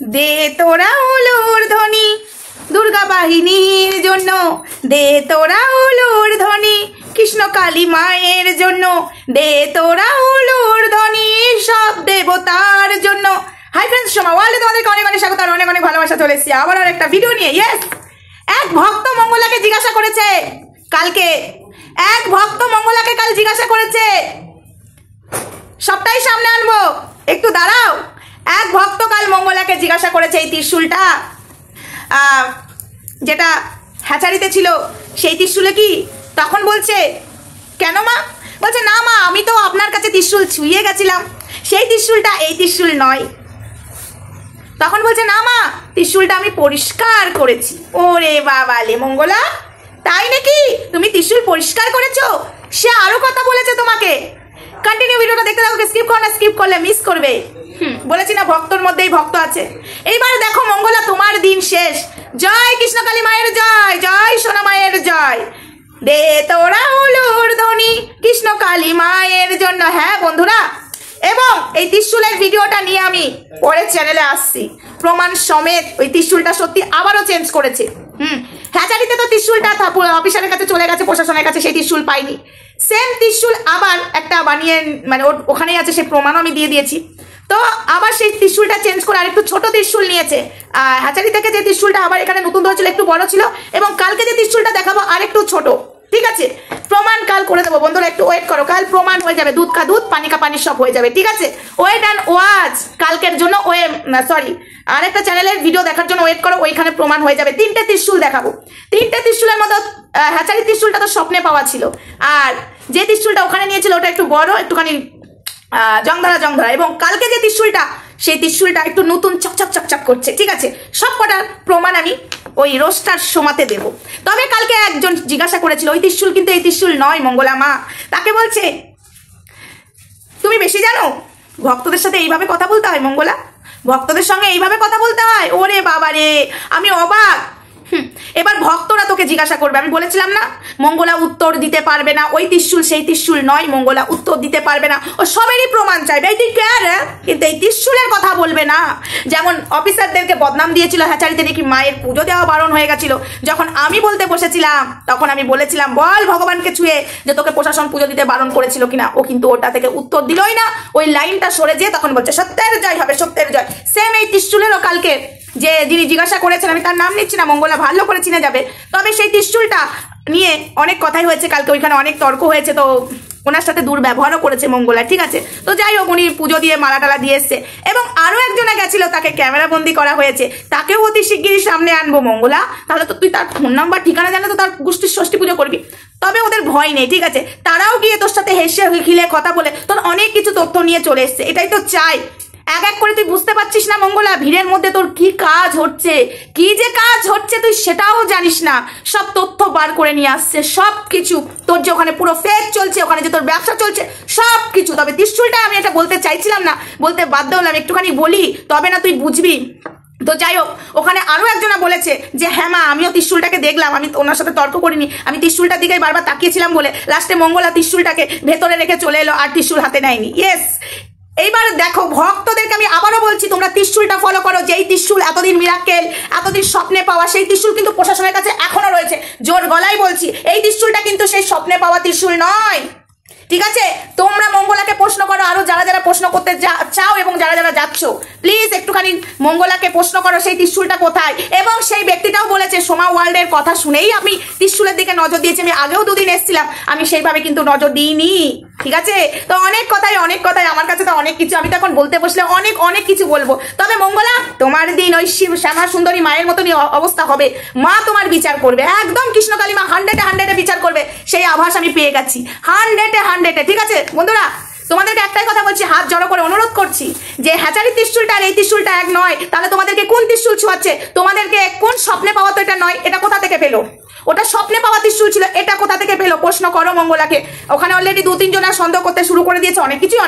দে তোরা উলুর ধ্বনি দুর্গা বাহিনীর জন্য, দে তোরা উলুর ধ্বনি কৃষ্ণ কালী মায়ের জন্য, দে তোরা উলুর ধ্বনি সব দেবতার জন্য। হাই ফ্রেন্ডস, সোমা ওয়ার্ল্ডে তোমাদেরকে অনেক অনেক স্বাগত আর অনেক অনেক ভালোবাসা। চলে এসেছি আবার আর একটা ভিডিও নিয়ে। ইয়েস, এক ভক্ত মঙ্গলাকে জিজ্ঞাসা করেছে কালকে, এক ভক্ত মঙ্গলাকে কাল জিজ্ঞাসা করেছে, সবটাই সামনে আনবো, একটু দাঁড়াও। এক ভক্ত কাল মঙ্গলাকে জিজ্ঞাসা করেছে এই ত্রিশূলটা যেটা হ্যাচারিতে ছিল সেই ত্রিশূলে কি? তখন বলছে কেন মা? বলছে না মা, আমি তো আপনার কাছে ত্রিশূল ছুঁয়ে গেছিলাম, সেই ত্রিশূলটা এই ত্রিশূল নয়। তখন বলছে না মা, ত্রিশূলটা আমি পরিষ্কার করেছি। ওরে বাবা লে মঙ্গলা, তাই নাকি? তুমি ত্রিশূল পরিষ্কার করেছো? সে আরো কথা বলেছে তোমাকে। কন্টিনিউ ভিডিওটা দেখতে থাকো, স্কিপ করো না, স্কিপ করলে মিস করবে। বলেছি না ভক্তর মধ্যেই ভক্ত আছে। এইবার দেখো মঙ্গলা, তোমার দিন শেষ। জয় কৃষ্ণ কালী মায়ের জয়, জয় সোনা মায়ের জয়। দে তোরা উলুর ধ্বনি কৃষ্ণ কালী মায়ের জন্য। হ্যাঁ বন্ধুরা, এবং এই ত্রিশূলের ভিডিওটা নিয়ে আমি পরের চ্যানেলে আসছি প্রমাণ সমেত। ওই ত্রিশূলটা সত্যি আবারও চেঞ্জ করেছে। হ্যাচারিতে তো ত্রিশূলটা অফিসারের কাছে চলে গেছে, প্রশাসনের কাছে, সেই ত্রিশূল পাইনি। সেম ত্রিশূল আবার একটা বানিয়ে, মানে ওখানেই আছে, সেই প্রমাণও আমি দিয়ে দিয়েছি। তো আবার সেই ত্রিশূলটা চেঞ্জ করে আরেকটু ছোট ত্রিশূল নিয়েছে। হ্যাচারি থেকে যে ত্রিশূলটা আবার এখানে নতুন ধরেছিল একটু বড় ছিল, এবং কালকে যে ত্রিশূলটা দেখাবো আরেকটু ছোট। ঠিক আছে, প্রমাণ কাল করে দেবো বন্ধুরা, একটু ওয়েট করো, কাল প্রমাণ হয়ে যাবে। দুধ কা দুধ, পানি কা পানি সব হয়ে যাবে। ঠিক আছে, ওয়েট অ্যান্ড ওয়াচ। কালকের জন্য আরেকটা চ্যানেলের ভিডিও দেখার জন্য ওয়েট করো, ওইখানে প্রমাণ হয়ে যাবে। তিনটে ত্রিশূল দেখাবো। তিনটে ত্রিশূলের মতো হ্যাচারি ত্রিশূলটা তো স্বপ্নে পাওয়া ছিল, আর যে ত্রিশূলটা ওখানে নিয়েছিল ওটা একটু বড়, একটুখানি জংধরা, এবং কালকে যে ত্রিশূলটা, সেই ত্রিশূলটা একটু নতুন চকচক চকচক করছে। ঠিক আছে, সব কটার প্রমাণ আমি ওই রোস্টার সময়তে দেব। তবে কালকে একজন জিজ্ঞাসা করেছিল ওই ত্রিশূল কিন্তু এই ত্রিশূল নয় মঙ্গলা মা। তাকে বলছে তুমি বেশি জানো, ভক্তদের সাথে এইভাবে কথা বলতে হয় মঙ্গলা, ভক্তদের সঙ্গে এইভাবে কথা বলতে হয়? ওরে বাবা রে, আমি অবাক। এবার ভক্তরা তোকে জিজ্ঞাসা করবে। আমি বলেছিলাম না মঙ্গলা উত্তর দিতে পারবে না, ওই ত্রিশূল সেই ত্রিশূল নয়, মঙ্গলা উত্তর দিতে পারবে না, ও সবেরই প্রমাণ চাইবে। এই তুই কে রে? কিন্তু এই ত্রিশূলের কথা বলবে না। যেমন অফিসারদেরকে বদনাম দিয়েছিল হ্যাচারিতে নাকি মায়ের পুজো দেওয়া বারণ হয়ে গেছিল, যখন আমি বলতে বসেছিলাম তখন আমি বলেছিলাম বল ভগবানকে ছুঁয়ে যে তোকে প্রশাসন পুজো দিতে বারণ করেছিল কিনা। ও কিন্তু ওটা থেকে উত্তর দিলই না, ওই লাইনটা সরে যেয়ে তখন বলছে সত্যের জয় হবে, সত্যের জয়। সেম এই ত্রিশূলেরও কালকে যে যিনি জিজ্ঞাসা করেছেন, আমি তার নাম নিচ্ছি না, মঙ্গলা ভালো করে চিনে যাবে। তবে সেই ত্রিশূলটা নিয়ে অনেক কথাই হয়েছে কালকে, ওইখানে অনেক তর্ক হয়েছে, তো ওনার সাথে দুর্ব্যবহারও করেছে মঙ্গলা। ঠিক আছে, তো যাই হোক, উনি পুজো দিয়ে মালা টালা দিয়ে এসছে, এবং আরো একজনে গেছিল, তাকে ক্যামেরা বন্দি করা হয়েছে, তাকেও অতি শিগগিরই সামনে আনবো মঙ্গলা। তাহলে তো তুই তার ফোন নাম্বার ঠিকানা জানলে তো তার গোষ্ঠীর ষষ্ঠী পুজো করবি। তবে ওদের ভয় নেই, ঠিক আছে, তারাও গিয়ে তোর সাথে হেসে খিলে কথা বলে তোর অনেক কিছু তথ্য নিয়ে চলে এসছে। এটাই তো চাই। এক এক করে তুই বুঝতে পারছিস না মঙ্গলা, ভিড়ের মধ্যে তোর কি কাজ হচ্ছে, কি যে কাজ হচ্ছে তুই সেটাও জানিস না। সব তথ্য বার করে নিয়ে আসছে, সব কিছু তোর যে ওখানে পুরো ফেক চলছে, ওখানে যে তোর ব্যবসা চলছে, সব কিছু। তবে ত্রিশূলটা আমি এটা বলতে চাইছিলাম না, বলতে বাধ্য হলাম, একটুখানি বলি তবে না তুই বুঝবি। তো যাই হোক, ওখানে আরো একজনা বলেছে যে হ্যাঁ মা, আমিও ত্রিশূলটাকে দেখলাম, আমি ওনার সাথে তর্ক করিনি, আমি ত্রিশূলটার দিকেই বারবার তাকিয়েছিলাম বলে লাস্টে মঙ্গলা ত্রিশূলটাকে ভেতরে রেখে চলে এলো আর ত্রিশূল হাতে নেয়নি। ইয়েস, এইবার দেখো ভক্তদেরকে আমি আবারও বলছি, তোমরা ত্রিশূলটা ফলো করো। যেই ত্রিশূল এতদিন মিরাকেল, এতদিন স্বপ্নে পাওয়া, সেই ত্রিশূল কিন্তু প্রশাসনের কাছে এখনো রয়েছে। জোর গলায় বলছি, এই ত্রিশূলটা কিন্তু সেই স্বপ্নে পাওয়া ত্রিশূল নয়। ঠিক আছে, তোমরা মঙ্গলাকে প্রশ্ন করো, আরো যারা যারা প্রশ্ন করতে চাও এবং যারা যারা যাচ্ছ, প্লিজ একটুখানি মঙ্গলাকে প্রশ্ন করো সেই ত্রিশূলটা কোথায়। এবং সেই ব্যক্তিটাও বলেছে সোমা ওয়ার্ল্ডের কথা শুনেই আমি ত্রিশূলের দিকে নজর দিয়েছি। আমি আগেও দুদিন এসেছিলাম, আমি সেইভাবে কিন্তু নজর দিইনি। ঠিক আছে, তো অনেক কথাই আমার কাছে তো অনেক কিছু, আমি তো এখন বলতে বসলে অনেক অনেক কিছু বলবো। তবে মঙ্গলা, তোমার দিন ওই শ্যামা সুন্দরী মায়ের মতনই অবস্থা হবে। মা তোমার বিচার করবে, একদম কৃষ্ণকালী মা 100-এ বিচার করবে, সেই আভাস আমি পেয়ে গেছি। 100-এ। ঠিক আছে বন্ধুরা, তোমাদেরকে একটাই কথা বলছি, হাত জড়ো করে অনুরোধ করছি যে হ্যাচারি ত্রিশূলটা আর এই ত্রিশূলটা এক নয়। তাহলে তোমাদেরকে কোন ত্রিশূল ছোঁয়াচ্ছে? তোমাদেরকে কোন স্বপ্নে পাওয়া? তো এটা নয়, এটা কোথা থেকে পেলো? ওটা স্বপ্নে পাওয়া ত্রিশূল ছিল, এটা কোথা থেকে পেলো প্রশ্ন করো মঙ্গলাকে। ওখানে অলরেডি 2-3 জন সন্দেহ করতে শুরু করে দিয়েছে, অনেক কিছুই।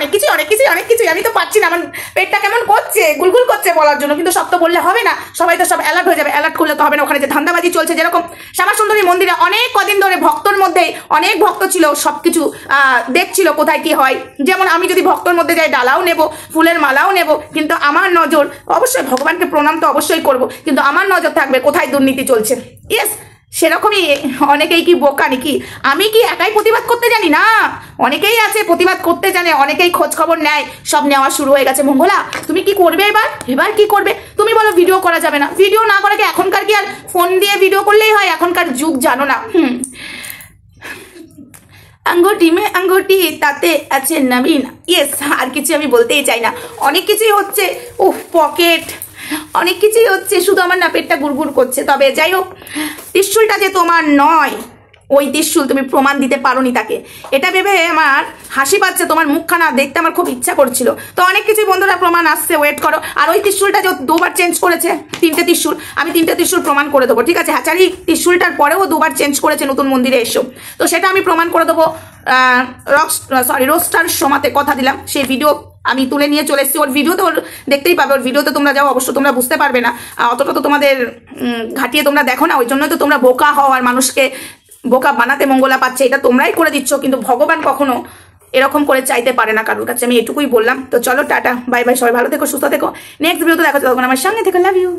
আমি তো পাচ্ছি না, আমার পেটটা কেমন করছে, গুলগুল করছে বলার জন্য, কিন্তু সব তো বললে হবে না, সবাই তো সব অ্যালার্ট হয়ে যাবে। অ্যালার্ট করলে তো হবে না। ওখানে যে ধান্দাবাজি চলছে, যেরকম শ্যামাসুন্দরী মন্দিরে অনেক কদিন ধরে ভক্তর মধ্যে অনেক ভক্ত ছিল, সবকিছু দেখছিল কোথায় কি হয়। যেমন আমি যদি ভক্তর মধ্যে যাই, ডালাও নেব, ফুলের মালাও নেব, কিন্তু আমার নজর অবশ্যই, ভগবানকে প্রণাম তো অবশ্যই করব, কিন্তু আমার নজর থাকবে কোথায় দুর্নীতি চলছে। ইয়েস, সেরকমই অনেকেই কি বোকা নাকি? আমি কি একাই প্রতিবাদ করতে জানি? না, অনেকেই আছে প্রতিবাদ করতে জানে, অনেকেই খোঁজ খবর নেয়, সব নেওয়া শুরু হয়ে গেছে। মঙ্গলা তুমি কি করবে এবার কি করবে? তুমি বলো ভিডিও করা যাবে না, ভিডিও না করে কি এখনকার কি আর ফোন দিয়ে ভিডিও করলেই হয়? এখনকার যুগ জানো না। আঙ্গুটি মে আঙ্গুটি তাতে আছে নবীন। ইয়েস, আর কিছু আমি বলতেই চাই না, অনেক কিছুই হচ্ছে। পকেট, অনেক কিছুই হচ্ছে, শুধু আমার না পেটটা গুড়গুড় করছে। তবে যাই হোক, ত্রিশূলটা যে তোমার নয়, ওই ত্রিশূল তুমি প্রমাণ দিতে পারোনি তাকে, এটা ভেবে আমার হাসি পাচ্ছে। তোমার মুখখানা দেখতে আমার খুব ইচ্ছা করছিল। তো অনেক কিছুই বন্ধুরা প্রমাণ আসছে, ওয়েট করো। আর ওই ত্রিশূলটা যে 2বার চেঞ্জ করেছে, 3টে ত্রিশূল, আমি 3টে ত্রিশূল প্রমাণ করে দেবো, ঠিক আছে? হ্যাচারি ত্রিশূলটার পরেও 2বার চেঞ্জ করেছে নতুন মন্দিরে এসো, তো সেটা আমি প্রমাণ করে দেবো। রোস্টার সমাতে কথা দিলাম, সেই ভিডিও আমি তুলে নিয়ে চলে এসেছি। ওর ভিডিও তো দেখতেই পাবে, ওর ভিডিওতে তোমরা যাও, অবশ্য তোমরা বুঝতে পারবে না, অতটা তো তোমাদের ঘাটিয়ে তোমরা দেখো না, ওই জন্যই তো তোমরা বোকা হও, আর মানুষকে বোকা বানাতে মঙ্গলা পাচ্ছে। এটা তোমরাই করে দিচ্ছ, কিন্তু ভগবান কখনো এরকম করে চাইতে পারে না কারোর কাছে। আমি এটুকুই বললাম। তো চলো, টাটা, বাই বাই, সবাই ভালো থেকো, সুস্থ থেকো। নেক্সট ভিডিওতে দেখা যাবে, তখন আমার সঙ্গে থেকো। Love you.